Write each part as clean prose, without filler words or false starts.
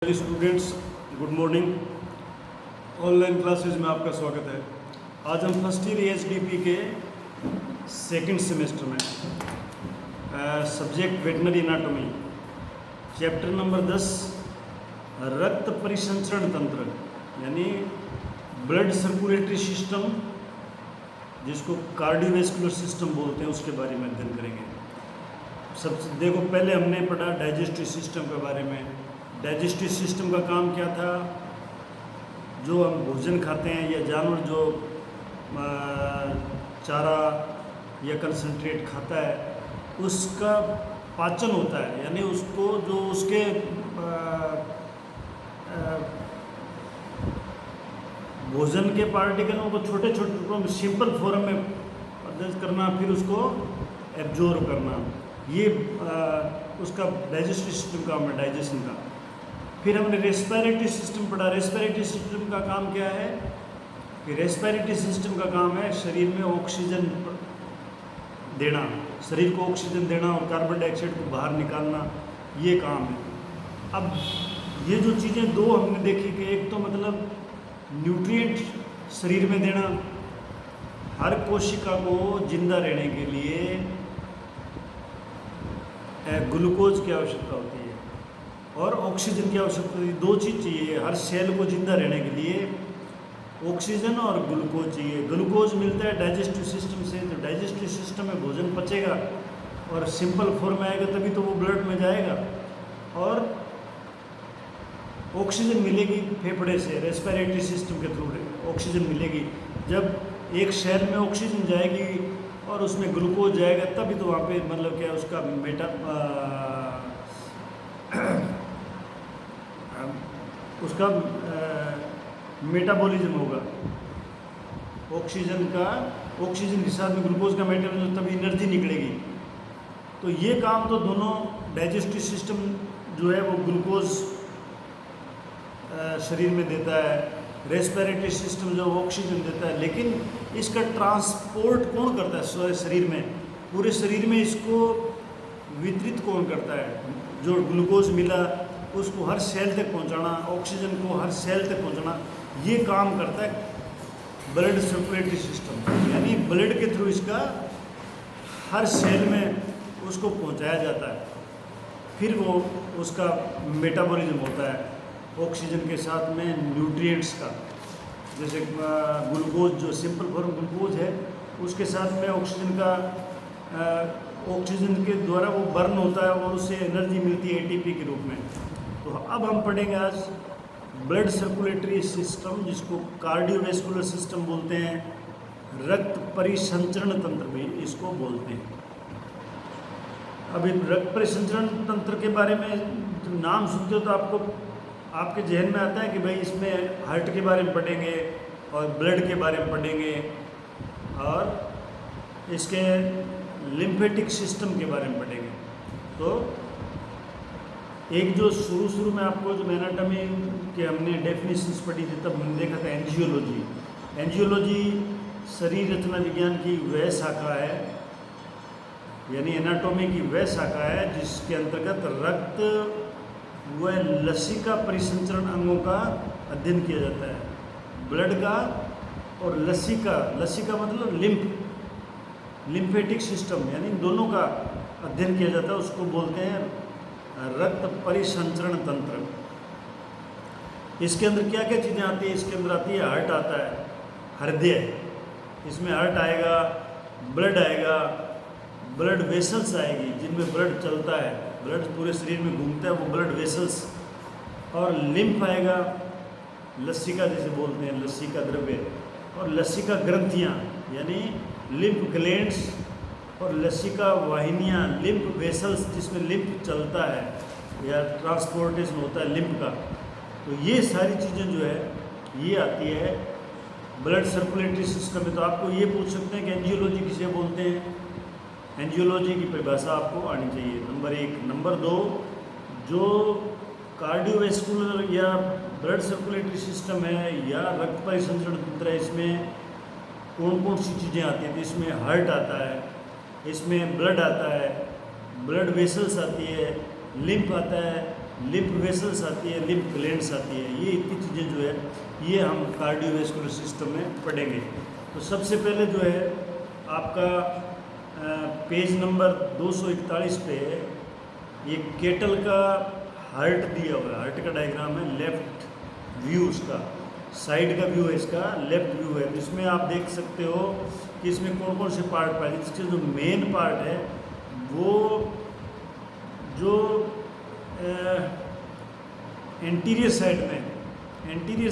Students, good morning. Online classes में आपका स्वागत है। आज हम फर्स्ट ईयर एएचडीपी के सेकंड सेमेस्टर में subject veterinary anatomy, chapter number 10 रक्त परिसंचरण तंत्र यानी ब्लड सर्कुलेटरी सिस्टम, जिसको कार्डियोवैस्कुलर सिस्टम बोलते हैं, उसके बारे में अध्ययन करेंगे। सबसे देखो, पहले हमने पढ़ा डाइजेस्टिव सिस्टम के बारे में। डाइजेस्टिव सिस्टम का काम क्या था? जो हम भोजन खाते हैं या जानवर जो चारा या कंसंट्रेट खाता है, उसका पाचन होता है, यानी उसको जो उसके भोजन के पार्टिकलों को छोटे छोटे टुकड़ों में सिंपल फॉर्म में प्रदर्शित करना, फिर उसको एब्जॉर्ब करना, ये उसका डाइजेस्टिव सिस्टम का काम है, डाइजेशन का। फिर हमने रेस्पिरेटरी सिस्टम पढ़ा। रेस्पिरेटरी सिस्टम का काम क्या है? कि रेस्पिरेटरी सिस्टम का काम है शरीर में ऑक्सीजन देना, शरीर को ऑक्सीजन देना और कार्बन डाइऑक्साइड को बाहर निकालना, ये काम है। अब ये जो चीज़ें दो हमने देखी कि एक तो मतलब न्यूट्रिएंट शरीर में देना, हर कोशिका को जिंदा रहने के लिए ग्लूकोज की आवश्यकता होती है और ऑक्सीजन की आवश्यकता होती है। दो चीज़ चाहिए हर सेल को जिंदा रहने के लिए, ऑक्सीजन और ग्लूकोज चाहिए। ग्लूकोज मिलता है डाइजेस्टिव सिस्टम से, तो डाइजेस्टिव सिस्टम में भोजन पचेगा और सिंपल फॉर्म में आएगा, तभी तो वो ब्लड में जाएगा। और ऑक्सीजन मिलेगी फेफड़े से, रेस्पिरेटरी सिस्टम के थ्रू ऑक्सीजन मिलेगी। जब एक सेल में ऑक्सीजन जाएगी और उसमें ग्लूकोज जाएगा, तभी तो वहाँ पे मतलब क्या उसका उसका मेटाबॉलिज्म होगा। ऑक्सीजन के साथ में ग्लूकोज का मेटाबॉलिज्म, तभी एनर्जी निकलेगी। तो ये काम तो दोनों डाइजेस्टिव सिस्टम जो है वो ग्लूकोज शरीर में देता है, रेस्पिरेटरी सिस्टम जो ऑक्सीजन देता है। लेकिन इसका ट्रांसपोर्ट कौन करता है शरीर में? पूरे शरीर में इसको वितरित कौन करता है? जो ग्लूकोज मिला उसको हर सेल तक पहुंचाना, ऑक्सीजन को हर सेल तक पहुंचाना, ये काम करता है ब्लड सर्कुलेटरी सिस्टम। यानी ब्लड के थ्रू इसका हर सेल में उसको पहुंचाया जाता है। फिर वो उसका मेटाबॉलिज्म होता है ऑक्सीजन के साथ में न्यूट्रिएंट्स का, जैसे ग्लूकोज जो सिंपल फॉर्म ग्लूकोज है, उसके साथ में ऑक्सीजन का ऑक्सीजन के द्वारा वो बर्न होता है और उससे एनर्जी मिलती है एटीपी के रूप में। तो अब हम पढ़ेंगे आज ब्लड सर्कुलेटरी सिस्टम, जिसको कार्डियोवैस्कुलर सिस्टम बोलते हैं, रक्त परिसंचरण तंत्र भी इसको बोलते हैं। अभी रक्त परिसंचरण तंत्र के बारे में नाम सुनते हो तो आपके जहन में आता है कि भाई इसमें हार्ट के बारे में पढ़ेंगे और ब्लड के बारे में पढ़ेंगे और इसके लिम्फेटिक सिस्टम के बारे में पढ़ेंगे। तो एक जो शुरू में आपको जो एनाटॉमी के हमने डेफिनेशंस पढ़ी थी, तब हमने देखा था एंजियोलॉजी। एंजियोलॉजी शरीर रचना विज्ञान की वह शाखा है, यानी एनाटॉमी की वह शाखा है जिसके अंतर्गत रक्त व लसिका परिसंचरण अंगों का अध्ययन किया जाता है। ब्लड का और लसिका मतलब लिम्फेटिक सिस्टम, यानी दोनों का अध्ययन किया जाता है, उसको बोलते हैं रक्त परिसंचरण तंत्र। इसके अंदर क्या क्या चीज़ें आती है? इसके अंदर आती है हार्ट, आता है हृदय, इसमें हार्ट आएगा, ब्लड आएगा, ब्लड वेसल्स आएगी जिनमें ब्लड चलता है, ब्लड पूरे शरीर में घूमता है, वो ब्लड वेसल्स, और लिम्फ आएगा, लसिका जिसे बोलते हैं, लसिका द्रव्य, और लसिका ग्रंथियाँ यानी लिम्फ ग्लैंड्स, और लसिका वाहिनियाँ, लिम्फ वेसल्स जिसमें लिम्फ चलता है या ट्रांसपोर्टेशन होता है लिम्फ का। तो ये सारी चीज़ें जो है ये आती है ब्लड सर्कुलेटरी सिस्टम में। तो आपको ये पूछ सकते हैं कि एंजियोलॉजी किसे बोलते हैं? एंजियोलॉजी की परिभाषा आपको आनी चाहिए, नंबर 1। नंबर 2, जो कार्डियोवैस्कुलर या ब्लड सर्कुलेटरी सिस्टम है या रक्त परिसंचरण तंत्र है, इसमें कौन कौन सी चीज़ें आती हैं? तो इसमें हार्ट आता है, इसमें ब्लड आता है, ब्लड वेसल्स आती है, लिम्फ आता है, लिम्फ वेसल्स आती है, लिम्फ ग्लैंड्स आती है, ये इतनी चीज़ें जो है ये हम कार्डियोवैस्कुलर सिस्टम में पढ़ेंगे। तो सबसे पहले जो है आपका पेज नंबर 241 पे ये केटल का हार्ट दिया हुआ है, हार्ट का डायग्राम है, लेफ्ट व्यू उसका, साइड का व्यू है इसका, लेफ्ट व्यू है। इसमें आप देख सकते हो कि इसमें कौन कौन से पार्ट पाए। इसके जो मेन पार्ट है वो जो एंटीरियर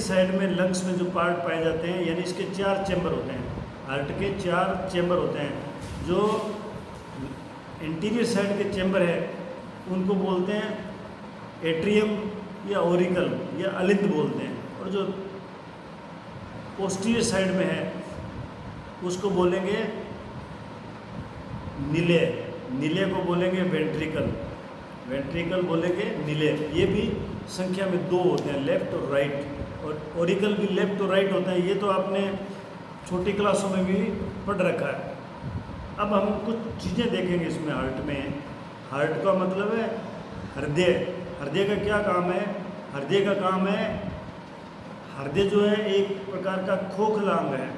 साइड में लंग्स में जो पार्ट पाए जाते हैं, यानी इसके 4 चैम्बर होते हैं, हार्ट के 4 चैम्बर होते हैं। जो एंटीरियर साइड के चैम्बर है उनको बोलते हैं एट्रियम या ओरिकल या अलिंद बोलते हैं, और जो पोस्टीरियर साइड में है उसको बोलेंगे निलय, निलय को बोलेंगे वेंट्रिकल, वेंट्रिकल बोलेंगे निलय। ये भी संख्या में 2 होते हैं, लेफ्ट और राइट, और ओरिकल भी लेफ्ट और राइट होते हैं। ये तो आपने छोटी क्लासों में भी पढ़ रखा है। अब हम कुछ चीज़ें देखेंगे इसमें। हार्ट में, हार्ट का मतलब है हृदय। हृदय का क्या काम है? हृदय का काम है, हृदय जो है एक प्रकार का खोखला अंग है,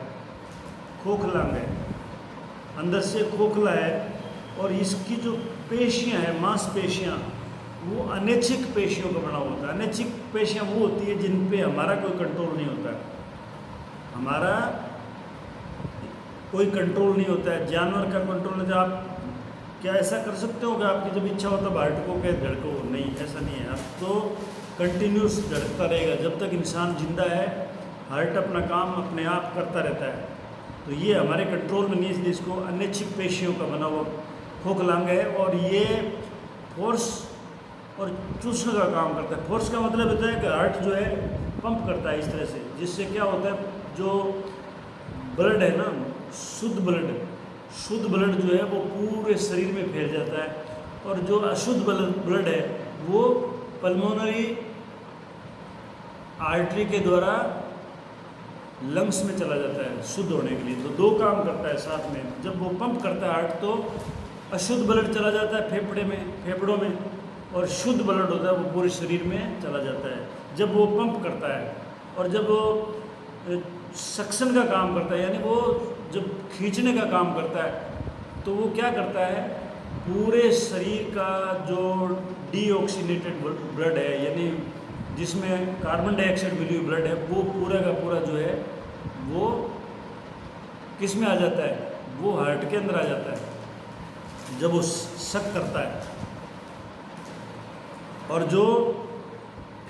खोखला अंग है, अंदर से खोखला है, और इसकी जो पेशियां हैं, मांसपेशियां, वो अनैच्छिक पेशियों का बना होता है। अनैच्छिक पेशियां वो होती है जिन पे हमारा कोई कंट्रोल नहीं होता है, हमारा कोई कंट्रोल नहीं होता है। जानवर का कंट्रोल है। आप क्या ऐसा कर सकते हो कि आपकी जब इच्छा हो तब हार्ट को क्या धड़को? नहीं, ऐसा नहीं है। अब तो कंटिन्यूस धड़कता रहेगा जब तक इंसान जिंदा है। हार्ट अपना काम अपने आप करता रहता है, तो ये हमारे कंट्रोल में नहीं है, इसलिए इसको अनैच्छिक पेशियों का बना हुआ खोखला अंग है। और ये फोर्स और चूसने का काम करता है। फोर्स का मतलब होता है कि हार्ट जो है पंप करता है इस तरह से, जिससे क्या होता है, जो ब्लड है ना, शुद्ध ब्लड जो है वो पूरे शरीर में फैल जाता है, और जो अशुद्ध ब्लड है वो पल्मोनरी आर्टरी के द्वारा लंग्स में चला जाता है शुद्ध होने के लिए। तो 2 काम करता है साथ में। जब वो पंप करता है हार्ट, तो अशुद्ध ब्लड चला जाता है फेफड़ों में, और शुद्ध ब्लड होता है वो पूरे शरीर में चला जाता है जब वो पंप करता है। और जब वो सक्शन का काम करता है, यानी वो जब खींचने का काम करता है, तो वो क्या करता है, पूरे शरीर का जो डीऑक्सीनेटेड ब्लड है, यानी जिसमें कार्बन डाइऑक्साइड मिली हुई ब्लड है, वो पूरा का पूरा जो है वो किस में आ जाता है, वो हार्ट के अंदर आ जाता है जब वो सक करता है। और जो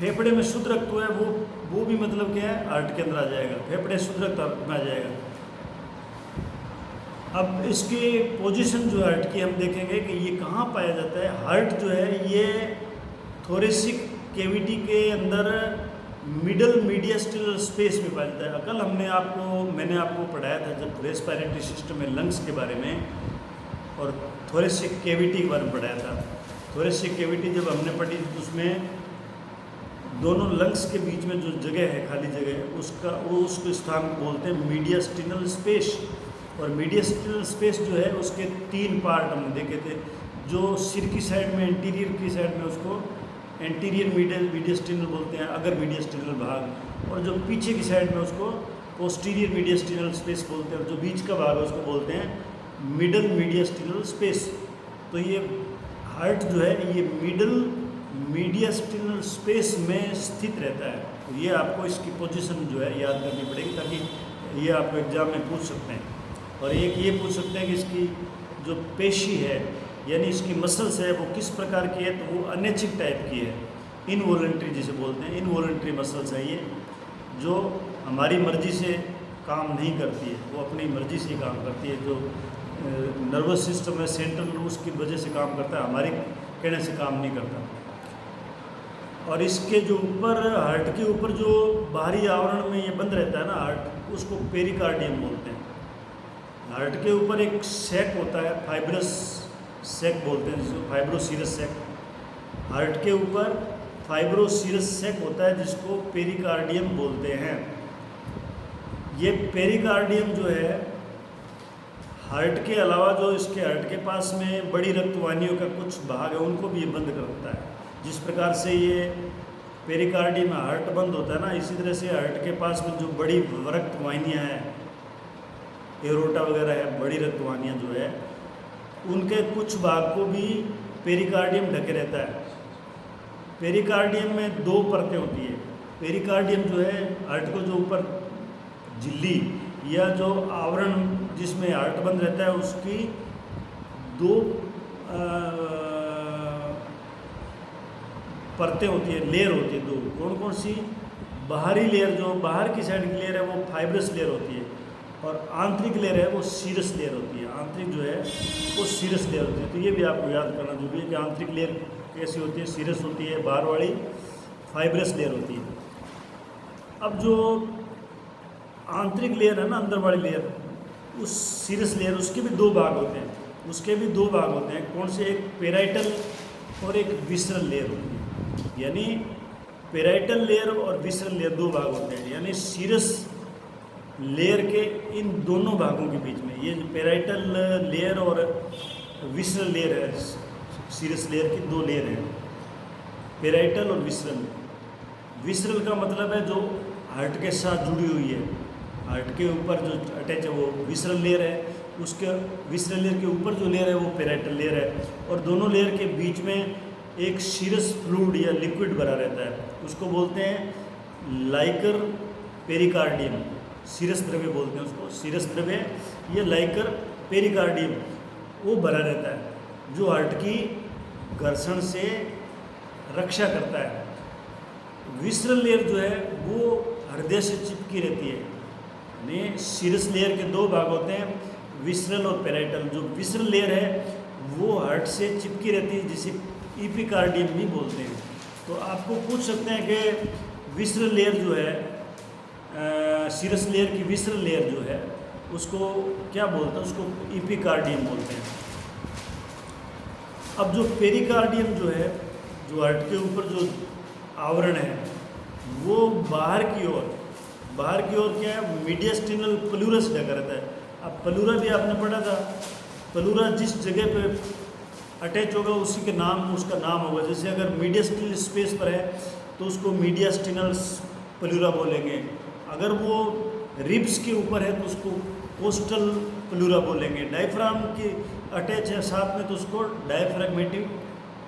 फेफड़े में शुद्ध रक्त है वो भी मतलब क्या है, हार्ट के अंदर आ जाएगा। फेफड़े शुद्ध रक्त में आ जाएगा। अब इसकी पोजीशन जो है हार्ट की हम देखेंगे कि ये कहाँ पाया जाता है। हार्ट जो है ये थोरेसिक कैविटी के अंदर मिडल मीडियस्टिनल स्पेस में पाया जाता है। कल मैंने आपको पढ़ाया था जब रेस्पिरेटरी सिस्टम में लंग्स के बारे में और थोरेसिक कैविटी के बारे में पढ़ाया था। थोरेसिक कैविटी जब हमने पढ़ी तो उसमें दोनों लंग्स के बीच में जो जगह है, खाली जगह, उसको स्थान बोलते हैं मीडियस्टिनल स्पेस। और मीडियस्टिनल स्पेस जो है उसके 3 पार्ट हमने देखे थे। जो सिर की साइड में, एंटीरियर की साइड में, उसको एंटीरियर मीडियस्टिनल बोलते हैं, अगर मीडियस्टिनल भाग, और जो पीछे की साइड में उसको पोस्टीरियर मीडियस्टिनल स्पेस बोलते हैं, और जो बीच का भाग है उसको बोलते हैं मिडल मीडियस्टिनल स्पेस। तो ये हार्ट जो है ये मिडल मीडियस्टिनल स्पेस में स्थित रहता है। तो ये आपको इसकी पोजीशन जो है याद करनी पड़ेगी, ताकि ये आपको एग्जाम में पूछ सकते हैं। और एक ये पूछ सकते हैं कि इसकी जो पेशी है, यानी इसकी मसल्स है, वो किस प्रकार की है, तो वो अनैच्छिक टाइप की है, इनवॉलंटरी जिसे बोलते हैं। इनवॉलंटरी मसल्स है ये, जो हमारी मर्जी से काम नहीं करती है, वो अपनी मर्जी से काम करती है। जो नर्वस सिस्टम है सेंट्रल, उसकी वजह से काम करता है, हमारे कहने से काम नहीं करता। और इसके जो ऊपर, हार्ट के ऊपर जो बाहरी आवरण में ये बंद रहता है ना हार्ट, उसको पेरिकार्डियम बोलते हैं। हार्ट के ऊपर एक सैक होता है, फाइब्रस सैक बोलते हैं जिसको, फाइब्रोसीरस सैक। हार्ट के ऊपर फाइब्रोसीरस सैक होता है जिसको पेरिकार्डियम बोलते हैं। ये पेरिकार्डियम जो है हार्ट के अलावा जो इसके हार्ट के पास में बड़ी रक्तवाहिनियों का कुछ भाग है, उनको भी ये बंद करता है। जिस प्रकार से ये पेरिकार्डियम में हार्ट बंद होता है ना, इसी तरह से हार्ट के पास में जो बड़ी रक्त वाहिनियाँ हैं, एरोटा वगैरह है, बड़ी रक्त वाहिनियाँ जो है, उनके कुछ भाग को भी पेरिकार्डियम ढके रहता है। पेरिकार्डियम में 2 परतें होती है। पेरिकार्डियम जो है हार्ट को जो ऊपर झिल्ली या जो आवरण जिसमें हार्ट बंद रहता है, उसकी 2 परतें होती है, लेयर होती है 2। कौन कौन सी? बाहरी लेयर, जो बाहर की साइड की लेयर है वो फाइब्रस लेयर होती है, और आंतरिक लेयर है वो सीरस लेयर होती है। आंतरिक जो है वो सीरस लेयर होती है। तो ये भी आपको याद करना जरूरी है कि आंतरिक लेयर कैसी होती है, सीरस होती है, बाहर वाली फाइब्रस लेयर होती है। अब जो आंतरिक लेयर है ना, अंदर वाली लेयर, उस सीरस लेयर, उसके भी 2 भाग होते हैं। उसके भी 2 भाग होते हैं। कौन से? एक पेराइटल और एक विसरल लेयर होती है। यानी पेराइटल लेयर और विसरल लेयर 2 भाग होते हैं। यानी सीरस लेयर के इन दोनों भागों के बीच में, ये पेराइटल लेयर और विसरल लेयर है, सीरस लेयर की 2 लेयर हैं, पेराइटल और विसरल। विसरल का मतलब है जो हार्ट के साथ जुड़ी हुई है, हार्ट के ऊपर जो अटैच है वो विसरल लेयर है। उसके विसरल लेयर के ऊपर जो लेयर है वो पेराइटल लेयर है, और दोनों लेयर के बीच में एक सीरस फ्लूइड या लिक्विड भरा रहता है। उसको बोलते हैं लाइकर पेरिकार्डियम, सीरस द्रव्य बोलते हैं उसको, सीरस द्रव्य या लाइकर पेरिकार्डियम, वो भरा रहता है, जो हार्ट की घर्षण से रक्षा करता है। विसरल लेयर जो है वो हृदय से चिपकी रहती है। यानी सीरस लेयर के 2 भाग होते हैं, विसरल और पेराइटल। जो विसरल लेयर है वो हार्ट से चिपकी रहती है, जिसे इपिकार्डियम भी बोलते हैं। तो आपको पूछ सकते हैं कि विसरल लेयर जो है, सीरस लेयर की विसरल लेयर जो है, उसको क्या बोलते हैं? उसको इपिकार्डियम बोलते हैं। अब जो पेरिकार्डियम जो है, जो हार्ट के ऊपर जो आवरण है, वो बाहर की ओर क्या है? मीडियस्टिनल प्लूरस ढका रहता है। अब प्लूरा भी आपने पढ़ा था, प्लूरा जिस जगह पे अटैच होगा उसी के नाम, उसका नाम होगा। जैसे अगर मीडियस्टिनल स्पेस पर है तो उसको मीडियस्टिनल प्लूरा बोलेंगे। अगर वो रिब्स के ऊपर है तो उसको कोस्टल प्लूरा बोलेंगे। डायफ्राम के अटैच है साथ में तो उसको डायफ्रैग्मेटिक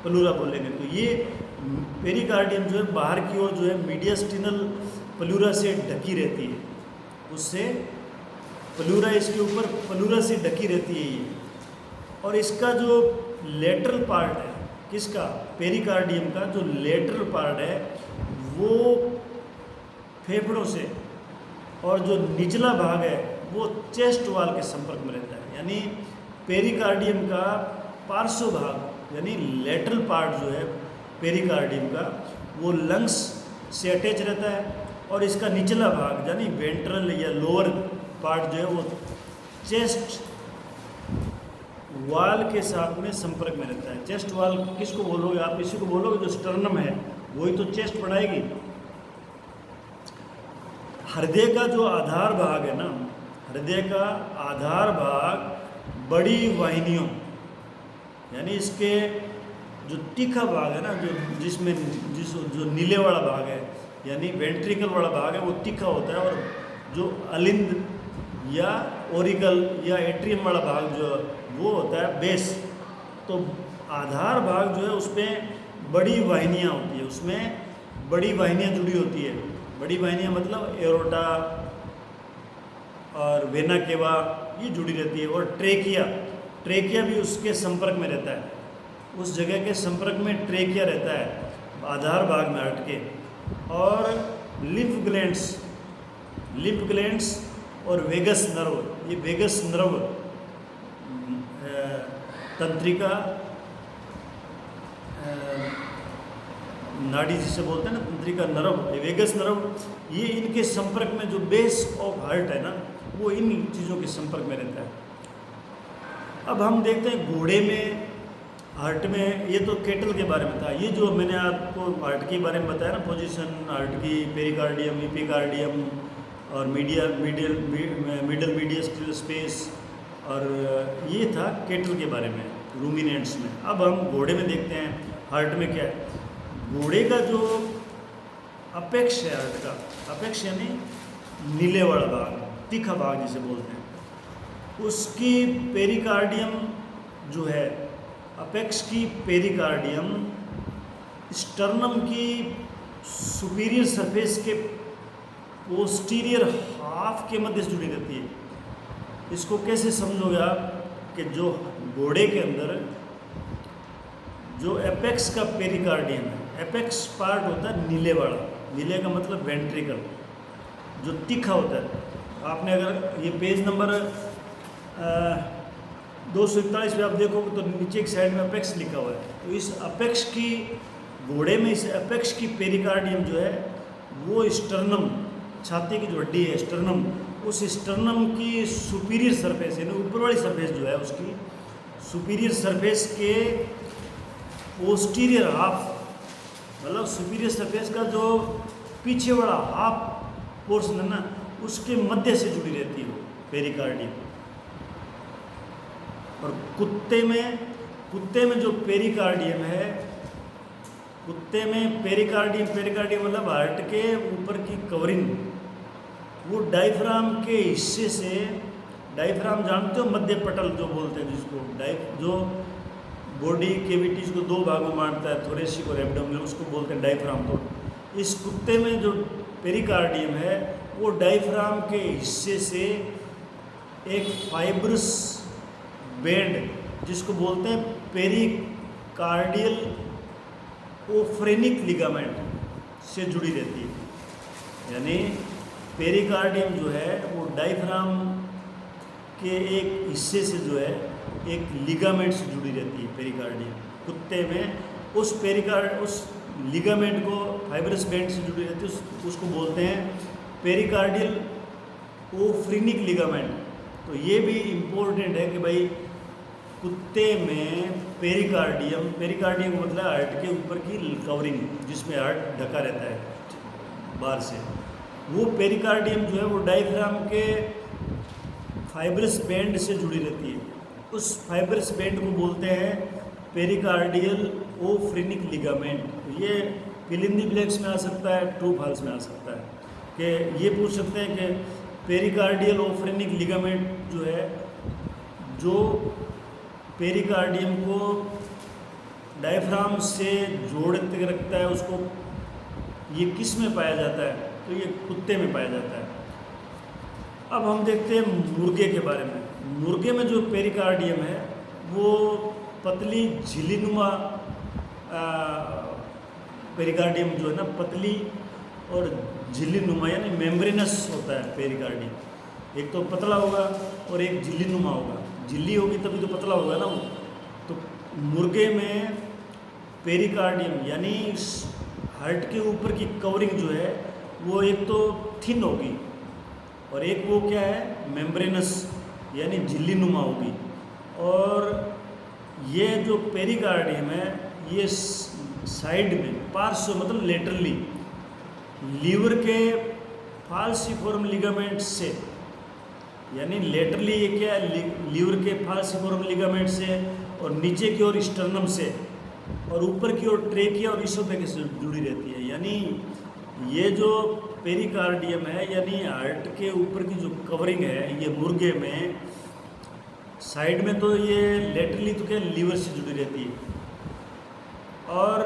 प्लूरा बोलेंगे। तो ये पेरिकार्डियम जो है बाहर की ओर जो है मीडियस्टिनल प्लूरा से ढकी रहती है, उससे प्लूरा, इसके ऊपर प्लूरा से ढकी रहती है ये। और इसका जो लेटरल पार्ट है, किसका? पेरिकार्डियम का जो लेटरल पार्ट है वो फेफड़ों से, और जो निचला भाग है वो चेस्ट वाल के संपर्क में रहता है। यानी पेरिकार्डियम का पार्श्व भाग यानी लेटरल पार्ट जो है पेरिकार्डियम का, वो लंग्स से अटैच रहता है, और इसका निचला भाग यानी वेंट्रल या लोअर पार्ट जो है वो चेस्ट वाल के साथ में संपर्क में रहता है। चेस्ट वाल किसको बोलोगे आप? इसी को बोलोगे जो स्टर्नम है, वही तो चेस्ट बढ़ाएगी। हृदय का जो आधार भाग है ना, हृदय का आधार भाग बड़ी वाहिनियों, यानी इसके जो तीखा भाग है ना, जो नीले वाला भाग है, यानी वेंट्रिकल वाला भाग है, वो तीखा होता है। और जो अलिंद या ओरिकल या एट्रियम वाला भाग जो वो होता है बेस। तो आधार भाग जो है उसमें बड़ी वाहिनियाँ होती है, उसमें बड़ी वाहिनियाँ जुड़ी होती है। बड़ी वाहिनियाँ मतलब एरोटा और वेना केवा, ये जुड़ी रहती है। और ट्रेकिया भी उसके संपर्क में रहता है, उस जगह के संपर्क में ट्रेकिया रहता है आधार भाग में हार्ट के। और लिम्फ ग्लैंड्स और वेगस नर्व, ये वेगस नर्व तंत्रिका नाड़ी जिसे बोलते हैं ना, तंत्रिका नर्व, वेगस नर्व, ये इनके संपर्क में जो बेस ऑफ हार्ट है ना, वो इन चीज़ों के संपर्क में रहता है। अब हम देखते हैं घोड़े में, हार्ट में, ये तो केटल के बारे में था। ये जो मैंने आपको हार्ट के बारे में बताया ना, पोजीशन हार्ट की, पेरिकार्डियम, इपिकार्डियम और मिडल मीडियस्टल स्पेस, और ये था केटल के बारे में, रूमिनेंट्स में। अब हम घोड़े में देखते हैं हार्ट में क्या है। घोड़े का जो अपेक्ष है हार्ट का, अपेक्ष यानी नीले वाला भाग, तीखा भाग जिसे बोलते हैं, उसकी पेरिकार्डियम जो है, अपेक्स की पेरिकार्डियम स्टर्नम की सुपीरियर सरफेस के पोस्टीरियर हाफ के मध्य से जुड़ी रहती है। इसको कैसे समझोगे आप कि जो घोड़े के अंदर जो एपेक्स का पेरिकार्डियम है, एपेक्स पार्ट होता है नीले वाला, नीले का मतलब वेंट्रिकल, जो तीखा होता है। आपने अगर ये पेज नंबर 241 पे आप देखोगे तो नीचे एक साइड में अपेक्स लिखा हुआ है। तो इस अपेक्स की, घोड़े में इस अपेक्स की पेरिकार्डियम जो है वो स्टर्नम, छाती की जो हड्डी है स्टर्नम, उस स्टर्नम की सुपीरियर सरफेस यानी ऊपर वाली सरफेस जो है उसकी सुपीरियर सरफेस के पोस्टीरियर हाफ, मतलब सुपीरियर सरफेस का जो पीछे वाला हाफ पोर्शन है ना, उसके मध्य से जुड़ी रहती है वो पेरिकार्डियम। और कुत्ते में जो पेरिकार्डियम है, कुत्ते में पेरिकार्डियम मतलब हार्ट के ऊपर की कवरिंग, वो डायफ्राम के हिस्से से, डायफ्राम जानते हो, मध्य पटल जो बोलते हैं जिसको, जो बॉडी कैविटीज को दो भागों में बांटता है, थोरेसिक और एब्डोमिनल, उसको बोलते हैं डायफ्राम। तो इस कुत्ते में जो पेरिकार्डियम है वो डायफ्राम के हिस्से से एक फाइब्रस बैंड जिसको बोलते हैं पेरिकार्डियल ओफ्रेनिक लिगामेंट से जुड़ी रहती है। यानी पेरिकार्डियम जो है वो डायफ्राम के एक हिस्से से जो है एक लिगामेंट से जुड़ी रहती है पेरिकार्डियम। कुत्ते में उस लिगामेंट को फाइब्रस बैंड से जुड़ी रहती है, उसको बोलते हैं पेरिकार्डियल ओफ्रेनिक लिगामेंट। तो ये भी इम्पोर्टेंट है कि भाई कुत्ते में पेरिकार्डियम मतलब हार्ट के ऊपर की कवरिंग जिसमें हार्ट ढका रहता है बाहर से, वो पेरिकार्डियम जो है वो डायफ्राम के फाइब्रस बैंड से जुड़ी रहती है। उस फाइब्रस बैंड को बोलते हैं पेरिकार्डियल ओफ्रेनिक लिगामेंट। ये फिल इन द ब्लैंक्स में आ सकता है, ट्रू फॉल्स में आ सकता है कि ये पूछ सकते हैं कि पेरिकार्डियल ओफ्रेनिक लिगामेंट जो है, जो पेरिकार्डियम को डायफ्राम से जोड़ के रखता है, उसको ये किस में पाया जाता है? तो ये कुत्ते में पाया जाता है। अब हम देखते हैं मुर्गे के बारे में। मुर्गे में जो पेरिकार्डियम है वो पतली झिल्लीनुमा पेरिकार्डियम जो है ना, पतली और झिल्लीनुमा यानी मेम्ब्रेनस होता है पेरिकार्डियम। एक तो पतला होगा और एक झिल्लीनुमा होगा, झिल्ली होगी तभी तो पतला होगा ना वो। तो मुर्गे में पेरिकार्डियम यानी हार्ट के ऊपर की कवरिंग जो है वो एक तो थिन होगी और एक वो क्या है, मेम्ब्रेनस यानी झिल्लीनुमा होगी। और ये जो पेरिकार्डियम है ये साइड में, पार्श्व मतलब लेटरली, लीवर के फाल्सिफोरम लिगामेंट से, यानी लेटरली ये क्या है, लीवर के फाल्सिफोरम लिगामेंट से, और नीचे की ओर स्टर्नम से, और ऊपर की ओर ट्रेकिया और इसोफेगस से जुड़ी रहती है। यानी ये जो पेरिकार्डियम है यानी हार्ट के ऊपर की जो कवरिंग है, ये मुर्गे में साइड में तो ये लेटरली तो क्या लीवर से जुड़ी रहती है, और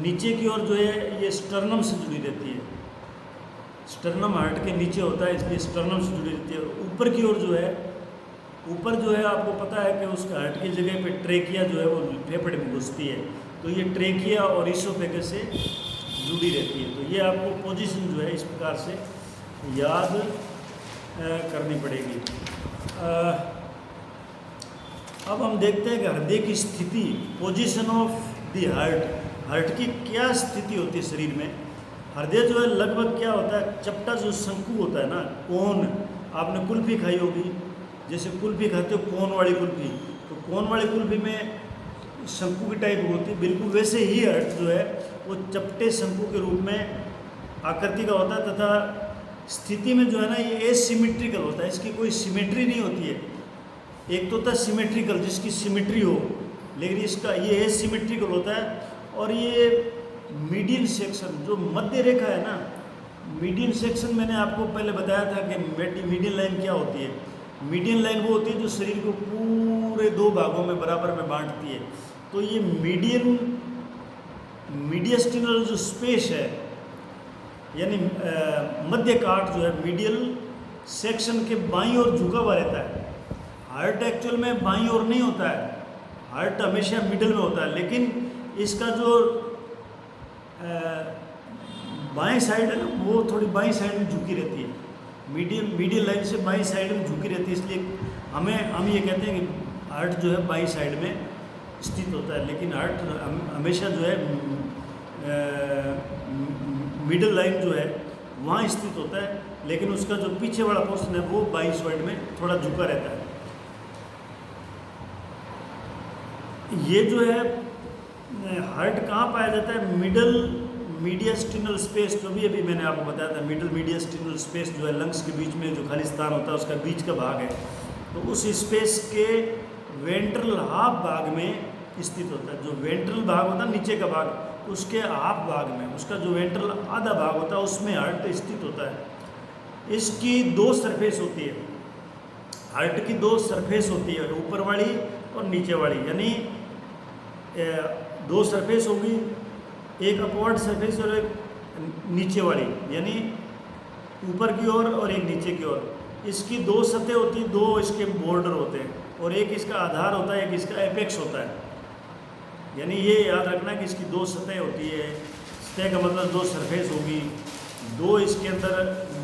नीचे की ओर जो है ये स्टर्नम से जुड़ी रहती है। स्टर्नम हार्ट के नीचे होता है इसलिए स्टर्नम से जुड़ी रहती है। ऊपर की ओर जो है, ऊपर जो है आपको पता है कि उसके हार्ट की जगह पे ट्रेकिया जो है वो फेफड़े में घुसती है, तो ये ट्रेकिया और इसोफेगस से जुड़ी रहती है। तो ये आपको पोजीशन जो है इस प्रकार से याद करनी पड़ेगी। अब हम देखते हैं कि हृदय की स्थिति, position of the heart, heart की क्या स्थिति होती है शरीर में। हृदय जो है लगभग क्या होता है, चपटा जो शंकु होता है ना, कोन, आपने कुल्फी खाई होगी, जैसे कुल्फी खाते हो कोन वाली कुल्फी, तो कोन वाली कुल्फी में शंकु की टाइप होती है, बिल्कुल वैसे ही हार्ट जो है वो चपटे शंकु के रूप में आकृति का होता है, तथा स्थिति में जो है ना ये एसिमेट्रिकल होता है, इसकी कोई सिमेट्री नहीं होती है। एक तो होता है सिमेट्रिकल जिसकी सिमेट्री हो, लेकिन इसका ये एसिमेट्रिकल होता है। और ये मीडियन सेक्शन, जो मध्य रेखा है ना, मीडियन सेक्शन मैंने आपको पहले बताया था कि मीडियन लाइन क्या होती है। मीडियन लाइन वो होती है जो शरीर को पूरे दो भागों में बराबर में बांटती है। तो ये मीडियस्टिनल जो स्पेस है, यानी मध्य काट जो है मीडियल सेक्शन के बाईं ओर झुका हुआ रहता है। हार्ट एक्चुअल में बाईं ओर नहीं होता है, हार्ट हमेशा मिडल में होता है, लेकिन इसका जो बाएं साइड है ना, वो थोड़ी बाईं साइड में झुकी रहती है। मीडियल लाइन से बाईं साइड में झुकी रहती है, इसलिए हम ये कहते हैं कि हार्ट जो है बाईं साइड में स्थित होता है। लेकिन हार्ट हमेशा जो है मिडल लाइन जो है वहाँ स्थित होता है, लेकिन उसका जो पीछे वाला पोर्शन है वो बाईं साइड में थोड़ा झुका रहता है। ये जो है हार्ट कहाँ पाया जाता है? मीडियस्टिनल स्पेस, जो भी अभी मैंने आपको बताया था, मीडियस्टिनल स्पेस जो है लंग्स के बीच में जो खाली स्थान होता है उसका बीच का भाग है, तो उस स्पेस के वेंट्रल हाफ भाग में स्थित होता है। जो वेंट्रल भाग होता है नीचे का भाग, उसके हाफ भाग में, उसका जो वेंट्रल आधा भाग होता है उसमें हार्ट स्थित होता है। इसकी दो सरफेस होती है, हार्ट की दो सरफेस होती है, ऊपर वाली और नीचे वाली, यानी दो सरफेस होगी, एक अपवर्ड सरफेस और एक नीचे वाली, यानी ऊपर की ओर और एक नीचे की ओर। इसकी दो सतह होती है, दो इसके बॉर्डर होते हैं, और एक इसका आधार होता है, एक इसका एपेक्स होता है। यानी ये याद रखना कि इसकी दो सतह होती है। सतह का मतलब दो सरफेस होगी, दो इसके अंदर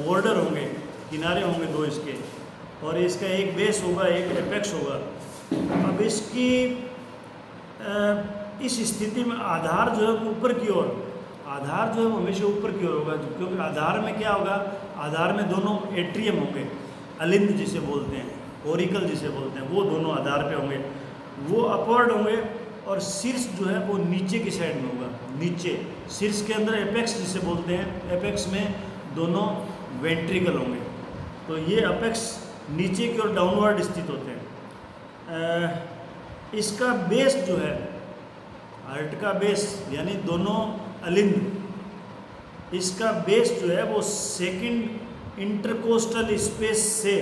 बॉर्डर होंगे, किनारे होंगे दो इसके, और इसका एक बेस होगा, एक एपेक्स होगा। अब इसकी इस स्थिति में आधार जो है वो ऊपर की ओर, आधार जो है वो हमेशा ऊपर की ओर होगा, क्योंकि आधार में क्या होगा? आधार में दोनों एट्रियम होंगे, अलिंद जिसे बोलते हैं, ओरिकल जिसे बोलते हैं, वो दोनों आधार पे होंगे, वो अपवर्ड होंगे, और शीर्ष जो है वो नीचे की साइड में होगा, नीचे। शीर्ष के अंदर एपेक्स जिसे बोलते हैं, एपेक्स में दोनों वेंट्रिकल होंगे। तो ये एपेक्स नीचे की ओर डाउनवर्ड स्थित होते हैं। इसका बेस जो है, हार्ट का बेस, यानी दोनों अलिंद, इसका बेस जो है वो सेकंड इंटरकोस्टल स्पेस से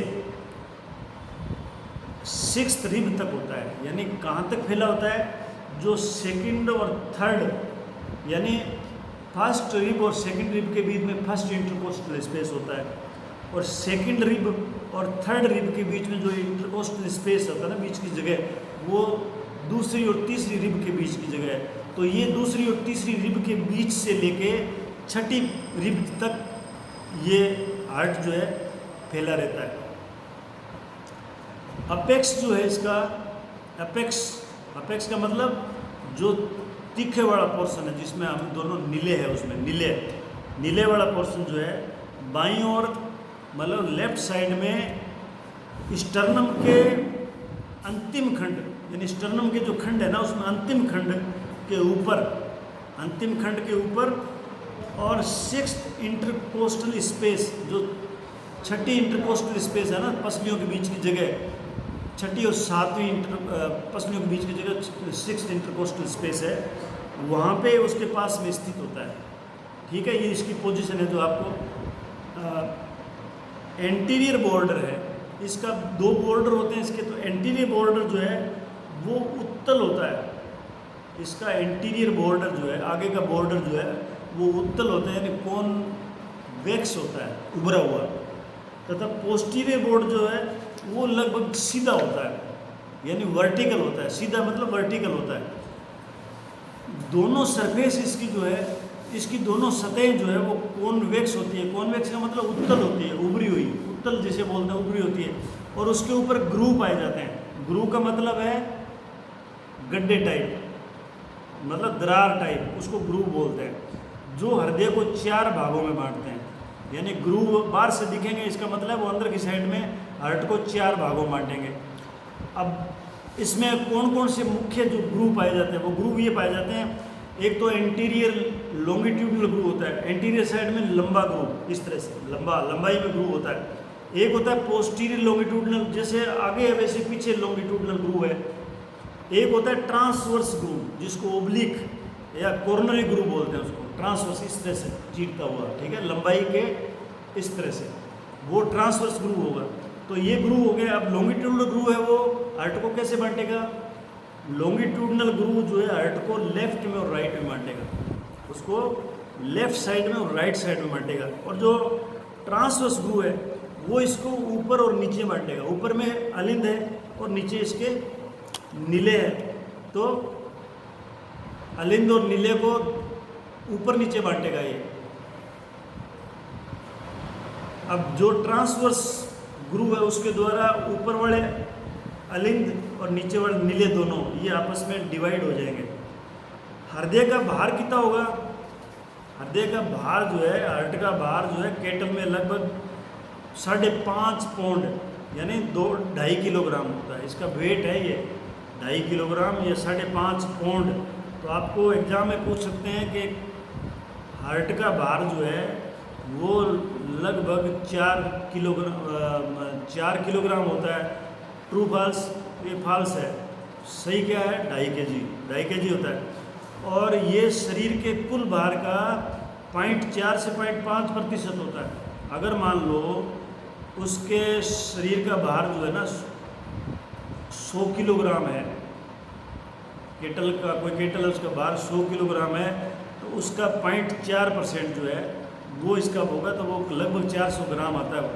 सिक्स्थ रिब तक होता है। यानी कहाँ तक फैला होता है? जो सेकंड और थर्ड, यानी फर्स्ट रिब और सेकंड रिब के बीच में फर्स्ट इंटरकोस्टल स्पेस होता है, और सेकंड रिब और थर्ड रिब के बीच में जो इंटरकोस्टल स्पेस होता है ना, बीच की जगह, वो दूसरी और तीसरी रिब के बीच की जगह है। तो ये दूसरी और तीसरी रिब के बीच से लेके छठी रिब तक ये हार्ट जो है फैला रहता है। अपेक्स जो है इसका, अपेक्स का मतलब जो तीखे वाला पोर्शन है, जिसमें हम दोनों नीले हैं, उसमें नीले वाला पोर्शन जो है बाईं ओर, मतलब लेफ्ट साइड में स्टर्नम के अंतिम खंड, यानी स्टर्नम के जो खंड है ना, उसमें अंतिम खंड के ऊपर और सिक्स्थ इंटरकोस्टल स्पेस, जो छठी इंटरकोस्टल स्पेस है ना, पसलियों के बीच की जगह, छठी और सातवीं पसलियों के बीच की जगह सिक्स्थ इंटरकोस्टल स्पेस है, वहाँ पे उसके पास में स्थित होता है। ठीक है, ये इसकी पोजीशन है जो आपको एंटीरियर बॉर्डर है। इसका दो बॉर्डर होते हैं इसके, तो एंटीरियर बॉर्डर जो है वो उत्तल होता है। इसका एंटीरियर बॉर्डर जो है, आगे का बॉर्डर जो है वो उत्तल होता है, यानी कॉन्वेक्स होता है, उभरा हुआ, तथा पोस्टीरियर बॉर्डर जो है वो लगभग सीधा होता है, यानी वर्टिकल होता है। सीधा मतलब वर्टिकल होता है। दोनों सरफेस इसकी जो है, इसकी दोनों सतहें जो है वो कॉन्वेक्स होती है। कॉन्वेक्स का मतलब उत्तल होती है, उभरी हुई, उत्तल जिसे बोलते हैं, उभरी होती है, और उसके ऊपर ग्रूव पाए जाते हैं। ग्रूव का मतलब है गड्ढे टाइप, मतलब दरार टाइप, उसको ग्रूव बोलते हैं, जो हृदय को चार भागों में बांटते हैं। यानी ग्रूव बाहर से दिखेंगे, इसका मतलब वो अंदर की साइड में हार्ट को चार भागों में बांटेंगे। अब इसमें कौन कौन से मुख्य जो ग्रूव पाए जाते हैं, वो ग्रूव ये पाए जाते हैं, एक तो एंटीरियर लॉन्गिट्यूडनल ग्रूव होता है, एंटीरियर साइड में लंबा ग्रूव, इस तरह से लंबाई में ग्रूव होता है। एक होता है पोस्टीरियर लॉन्गिट्यूडनल, जैसे आगे है वैसे पीछे लॉन्गिट्यूडनल ग्रूव है। एक होता है ट्रांसवर्स ग्रूव, जिसको ओब्लिक या कोरोनरी ग्रूव बोलते हैं उसको, ट्रांसवर्स इस तरह से चीरता हुआ, ठीक है, लंबाई के इस तरह से, वो ट्रांसवर्स ग्रूव होगा। तो ये ग्रूव हो गया। अब लॉन्गिट्यूडनल ग्रूव है, वो हार्ट को कैसे बांटेगा? लॉन्गिट्यूडनल ग्रूव जो है हार्ट को लेफ्ट में और राइट में बांटेगा, उसको लेफ्ट साइड में और राइट साइड में बांटेगा। और जो ट्रांसवर्स ग्रूव है वो इसको ऊपर और नीचे बांटेगा। ऊपर में अलिंद है और नीचे इसके नीले है, तो अलिंद और नीले को ऊपर नीचे बांटेगा ये। अब जो ट्रांसवर्स ग्रूव है उसके द्वारा ऊपर वाले अलिंद और नीचे वाले नीले दोनों ये आपस में डिवाइड हो जाएंगे। हृदय का भार कितना होगा? हृदय का भार जो है, हार्ट का भार जो है केटल में लगभग 5.5 पौंड यानी 2-2.5 किलोग्राम होता है। इसका वेट है ये 2.5 किलोग्राम या 5.5 पौंड। तो आपको एग्जाम में पूछ सकते हैं कि हार्ट का भार जो है वो लगभग 4 किलोग्राम होता है। True false? ये फॉल्स है। सही क्या है? 2.5 kg होता है। और ये शरीर के कुल भार का 0.4 से 0.5% होता है। अगर मान लो उसके शरीर का भार जो है ना 100 किलोग्राम है, केटल का कोई केटल है उसका भार 100 किलोग्राम है, तो उसका 0.4% जो है वो इसका होगा, तो वो लगभग 400 ग्राम आता है वो।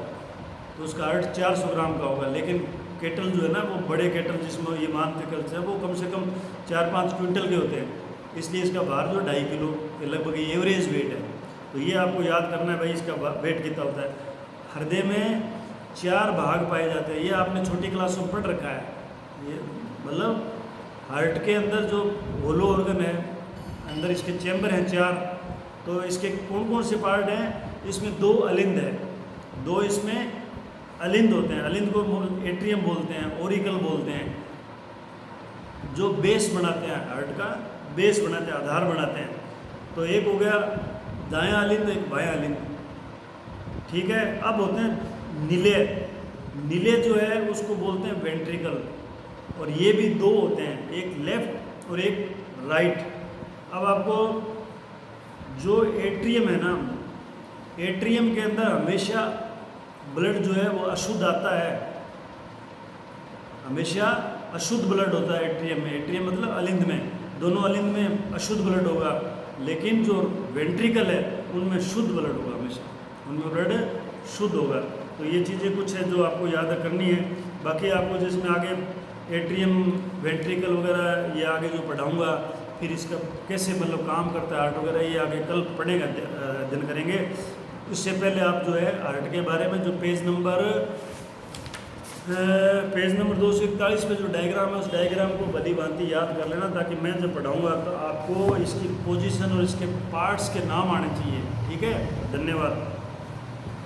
तो उसका हार्ट 400 ग्राम का होगा। लेकिन केटल जो है ना वो बड़े केटल जिसमें ये मानते कल से वो कम से कम 4-5 क्विंटल के होते हैं, इसलिए इसका भार जो 2.5 किलो के लगभग एवरेज वेट है। तो ये आपको याद करना है भाई, इसका वेट कितना होता है। हृदय में 4 भाग पाए जाते हैं, ये आपने छोटी क्लासों में पढ़ रखा है। ये मतलब हार्ट के अंदर जो होलो ऑर्गन है, अंदर इसके चैम्बर हैं 4, तो इसके कौन कौन से पार्ट हैं? इसमें 2 अलिंद है, 2 इसमें अलिंद होते हैं। अलिंद को एट्रियम बोलते हैं, ओरिकल बोलते हैं, जो बेस बनाते हैं, हार्ट का बेस बनाते हैं, आधार बनाते हैं। तो एक हो गया दायां अलिंद, एक बायां अलिंद, ठीक है। अब होते हैं नीले। नीले जो है उसको बोलते हैं वेंट्रिकल, और ये भी 2 होते हैं, एक लेफ्ट और एक राइट। अब आपको जो एट्रियम है ना, एट्रियम के अंदर हमेशा ब्लड जो है वो अशुद्ध आता है, हमेशा अशुद्ध ब्लड होता है एट्रियम में। एट्रियम मतलब अलिंद में, दोनों अलिंद में अशुद्ध ब्लड होगा, लेकिन जो वेंट्रिकल है उनमें शुद्ध ब्लड होगा, हमेशा उनमें ब्लड शुद्ध होगा। तो ये चीज़ें कुछ है जो आपको याद करनी है। बाकी आपको जिसमें आगे एट्रियम, वेंट्रिकल वगैरह ये आगे जो पढ़ाऊँगा, फिर इसका कैसे मतलब काम करता है हार्ट वगैरह, ये आगे कल पढ़ेगा, अध्ययन करेंगे। इससे पहले आप जो है हार्ट के बारे में जो पेज नंबर 241 पे जो डायग्राम है, उस डायग्राम को भली भांति याद कर लेना, ताकि मैं जब पढ़ाऊँगा तो आपको इसकी पोजीशन और इसके पार्ट्स के नाम आने चाहिए, ठीक है। धन्यवाद।